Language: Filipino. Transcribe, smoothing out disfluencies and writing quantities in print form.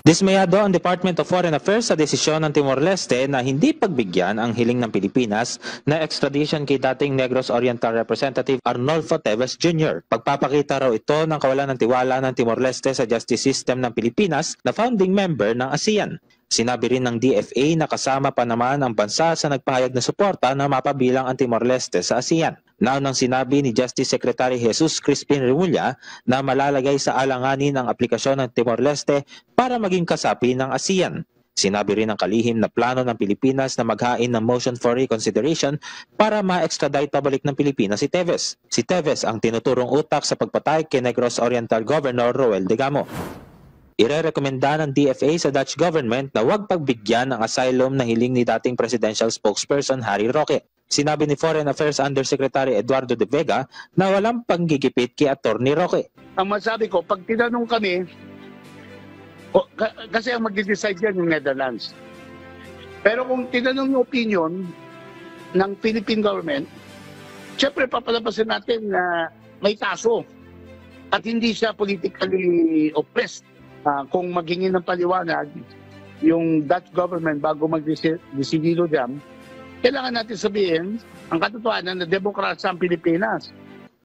Dismayado ang Department of Foreign Affairs sa desisyon ng Timor-Leste na hindi pagbigyan ang hiling ng Pilipinas na extradition kay dating Negros Oriental Representative Arnolfo Teves Jr. Pagpapakita raw ito ng kawalan ng tiwala ng Timor-Leste sa justice system ng Pilipinas na founding member ng ASEAN. Sinabi rin ng DFA na kasama pa naman ang bansa sa nagpahayag na suporta na mapabilang ang Timor-Leste sa ASEAN. Naunang sinabi ni Justice Secretary Jesus Crispin Remulla na malalagay sa alanganin ang aplikasyon ng Timor-Leste para maging kasapi ng ASEAN. Sinabi rin ng kalihim na plano ng Pilipinas na maghain ng motion for reconsideration para ma-extradite pabalik ng Pilipinas si Teves. Si Teves ang tinuturong utak sa pagpatay kay Negros Oriental Governor Roel Degamo. Irerekomenda ng DFA sa Dutch government na huwag pagbigyan ng asylum na hiling ni dating presidential spokesperson Harry Roque. Sinabi ni Foreign Affairs Undersecretary Eduardo de Vega na walang panggigipit kay Attorney Roque. Ang masabi ko, pag tinanong kami, kasi ang mag-decide yan yung Netherlands. Pero kung tinanong yung opinion ng Philippine government, syempre papalabasin natin na may kaso at hindi siya politically oppressed. Kung magingin ng paliwanag yung Dutch government bago mag-desidido dyan, kailangan natin sabihin ang katotohanan na demokrasya ang Pilipinas.